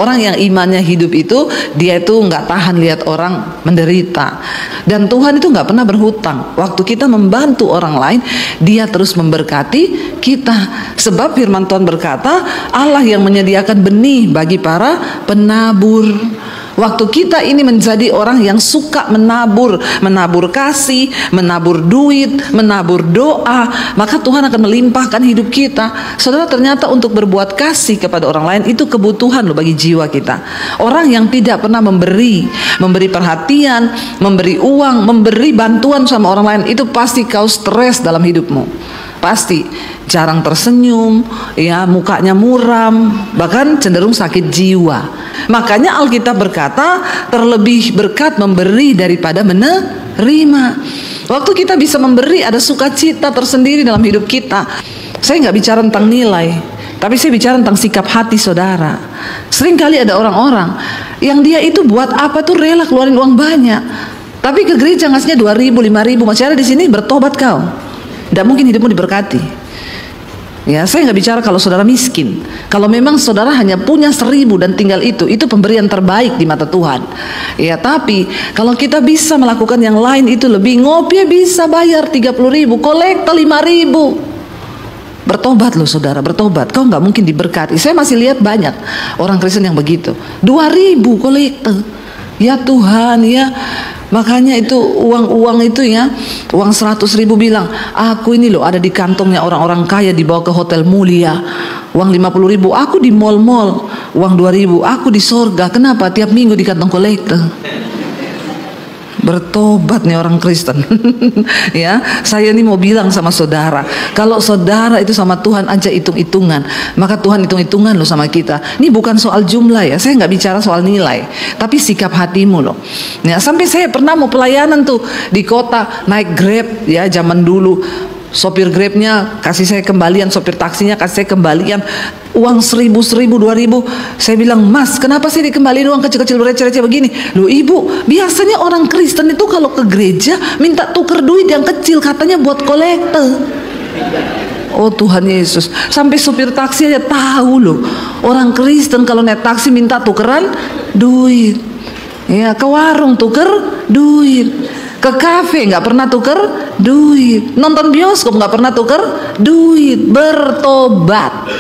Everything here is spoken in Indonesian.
Orang yang imannya hidup itu, dia itu nggak tahan lihat orang menderita. Dan Tuhan itu nggak pernah berhutang. Waktu kita membantu orang lain, Dia terus memberkati kita. Sebab firman Tuhan berkata, Allah yang menyediakan benih bagi para penabur. Waktu kita ini menjadi orang yang suka menabur, menabur kasih, menabur duit, menabur doa, maka Tuhan akan melimpahkan hidup kita. Saudara, ternyata untuk berbuat kasih kepada orang lain itu kebutuhan loh bagi jiwa kita. Orang yang tidak pernah memberi perhatian, memberi uang, memberi bantuan sama orang lain, itu pasti kau stres dalam hidupmu. Pasti jarang tersenyum, ya, mukanya muram, bahkan cenderung sakit jiwa. Makanya Alkitab berkata, terlebih berkat memberi daripada menerima. Waktu kita bisa memberi, ada sukacita tersendiri dalam hidup kita. Saya nggak bicara tentang nilai, tapi saya bicara tentang sikap hati saudara. Seringkali ada orang-orang yang dia itu buat apa tuh rela keluarin uang banyak, tapi ke gereja ngasihnya 2.000, 5.000. Masih ada di sini, bertobat kau. Tidak mungkin hidupmu diberkati. Ya, saya nggak bicara kalau saudara miskin. Kalau memang saudara hanya punya 1.000 dan tinggal itu pemberian terbaik di mata Tuhan. Ya, tapi kalau kita bisa melakukan yang lain itu lebih, ngopi bisa bayar 30.000, kolektor 5.000. Bertobat loh saudara, bertobat. Kau nggak mungkin diberkati. Saya masih lihat banyak orang Kristen yang begitu. 2.000 kolektor. Ya Tuhan, ya. Makanya itu uang itu ya, uang 100.000 bilang, aku ini loh ada di kantongnya orang-orang kaya dibawa ke hotel mulia. Uang 50.000 aku di mall-mall, uang 2.000 aku di sorga. Kenapa? Tiap minggu di kantong kolektor. Bertobat nih orang Kristen. Ya, saya ini mau bilang sama saudara, kalau saudara itu sama Tuhan aja hitung-hitungan, maka Tuhan hitung-hitungan loh sama kita. Ini bukan soal jumlah ya, saya nggak bicara soal nilai, tapi sikap hatimu loh. Ya, sampai saya pernah mau pelayanan tuh di kota, naik Grab ya, zaman dulu. Sopir Grabnya kasih saya kembalian, sopir taksinya kasih saya kembalian uang 1.000, 2.000. Saya bilang, Mas, kenapa sih dikembaliin uang kecil-kecil receh-receh begini? Loh Ibu, biasanya orang Kristen itu kalau ke gereja minta tuker duit yang kecil, katanya buat kolektor. Oh Tuhan Yesus, sampai sopir taksi aja tahu loh, orang Kristen kalau naik taksi minta tukeran duit. Ya, ke warung tuker duit, ke kafe nggak pernah tuker duit, nonton bioskop nggak pernah tuker duit. Bertobat.